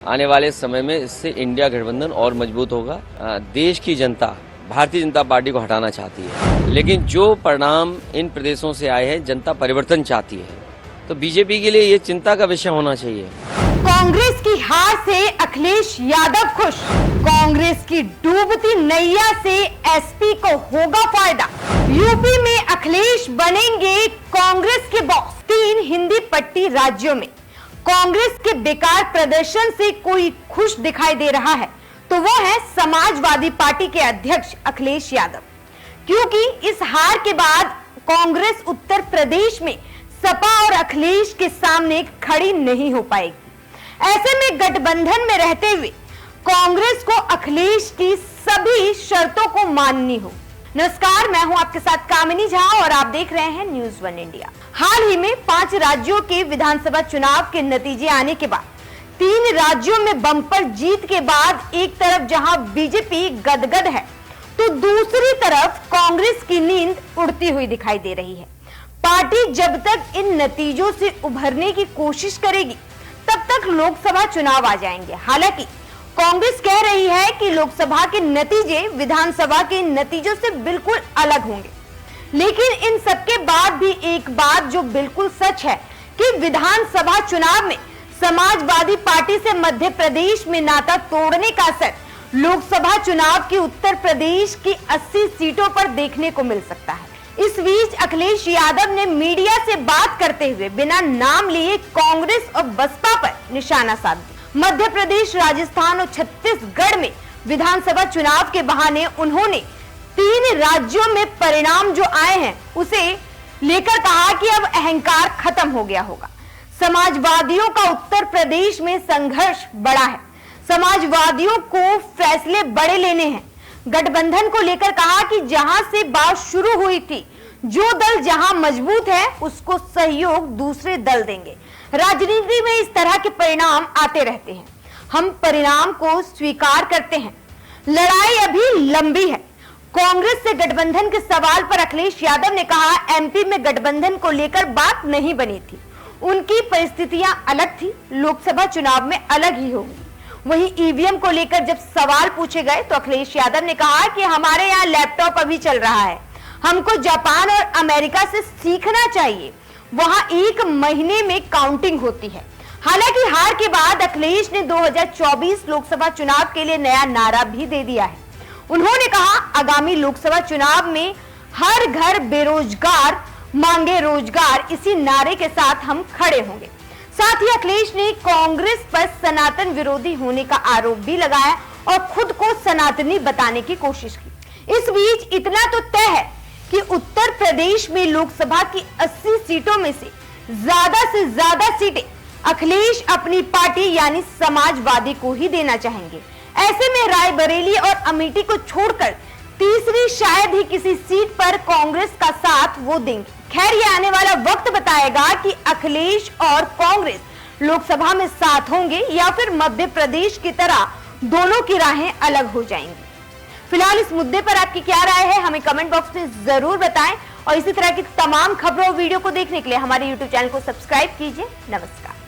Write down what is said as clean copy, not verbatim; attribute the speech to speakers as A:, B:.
A: आने वाले समय में इससे इंडिया गठबंधन और मजबूत होगा। देश की जनता भारतीय जनता पार्टी को हटाना चाहती है, लेकिन जो परिणाम इन प्रदेशों से आए हैं, जनता परिवर्तन चाहती है, तो बीजेपी के लिए ये चिंता का विषय होना चाहिए।
B: कांग्रेस की हार से अखिलेश यादव खुश, कांग्रेस की डूबती नैया से एसपी को होगा फायदा। यूपी में अखिलेश बनेंगे कांग्रेस के बॉस। 3 हिंदी पट्टी राज्यों में कांग्रेस के बेकार प्रदर्शन से कोई खुश दिखाई दे रहा है तो वो है समाजवादी पार्टी के अध्यक्ष अखिलेश यादव, क्योंकि इस हार के बाद कांग्रेस उत्तर प्रदेश में सपा और अखिलेश के सामने खड़ी नहीं हो पाएगी। ऐसे में गठबंधन में रहते हुए कांग्रेस को अखिलेश की सभी शर्तों को माननी हो। नमस्कार, मैं हूं आपके साथ कामिनी झा और आप देख रहे हैं न्यूज़ 1 इंडिया। हाल ही में 5 राज्यों के विधानसभा चुनाव के नतीजे आने के बाद 3 राज्यों में बम्पर जीत के बाद एक तरफ जहां बीजेपी गदगद है तो दूसरी तरफ कांग्रेस की नींद उड़ती हुई दिखाई दे रही है। पार्टी जब तक इन नतीजों से उभरने की कोशिश करेगी तब तक लोकसभा चुनाव आ जाएंगे। हालांकि कांग्रेस कह रही है कि लोकसभा के नतीजे विधानसभा के नतीजों से बिल्कुल अलग होंगे, लेकिन इन सबके बाद भी एक बात जो बिल्कुल सच है कि विधानसभा चुनाव में समाजवादी पार्टी से मध्य प्रदेश में नाता तोड़ने का असर लोकसभा चुनाव की उत्तर प्रदेश की 80 सीटों पर देखने को मिल सकता है। इस बीच अखिलेश यादव ने मीडिया से बात करते हुए बिना नाम लिए कांग्रेस और बसपा पर निशाना साध दिया। मध्य प्रदेश, राजस्थान और छत्तीसगढ़ में विधानसभा चुनाव के बहाने उन्होंने 3 राज्यों में परिणाम जो आए हैं उसे लेकर कहा कि अब अहंकार खत्म हो गया होगा। समाजवादियों का उत्तर प्रदेश में संघर्ष बड़ा है, समाजवादियों को फैसले बड़े लेने हैं। गठबंधन को लेकर कहा कि जहां से बात शुरू हुई थी, जो दल जहां मजबूत है उसको सहयोग दूसरे दल देंगे। राजनीति में इस तरह के परिणाम आते रहते हैं, हम परिणाम को स्वीकार करते हैं। लड़ाई अभी लंबी है। कांग्रेस से गठबंधन के सवाल पर अखिलेश यादव ने कहा, एमपी में गठबंधन को लेकर बात नहीं बनी थी, उनकी परिस्थितियां अलग थी, लोकसभा चुनाव में अलग ही होगी। वहीं ईवीएम को लेकर जब सवाल पूछे गए तो अखिलेश यादव ने कहा कि हमारे यहाँ लैपटॉप अभी चल रहा है, हमको जापान और अमेरिका से सीखना चाहिए, वहां 1 महीने में काउंटिंग होती है। हालांकि हार के बाद अखिलेश ने 2024 लोकसभा चुनाव के लिए नया नारा भी दे दिया है। उन्होंने कहा, आगामी लोकसभा चुनाव में हर घर बेरोजगार मांगे रोजगार, इसी नारे के साथ हम खड़े होंगे। साथ ही अखिलेश ने कांग्रेस पर सनातन विरोधी होने का आरोप भी लगाया और खुद को सनातनी बताने की कोशिश की। इस बीच इतना तो तय है कि उत्तर प्रदेश में लोकसभा की 80 सीटों में से ज्यादा सीटें अखिलेश अपनी पार्टी यानी समाजवादी को ही देना चाहेंगे। ऐसे में रायबरेली और अमेठी को छोड़कर तीसरी शायद ही किसी सीट पर कांग्रेस का साथ वो देंगे। खैर, ये आने वाला वक्त बताएगा कि अखिलेश और कांग्रेस लोकसभा में साथ होंगे या फिर मध्य प्रदेश की तरह दोनों की राहें अलग हो जाएंगी। फिलहाल इस मुद्दे पर आपकी क्या राय है, हमें कमेंट बॉक्स में जरूर बताएं और इसी तरह की तमाम खबरों और वीडियो को देखने के लिए हमारे YouTube चैनल को सब्सक्राइब कीजिए। नमस्कार।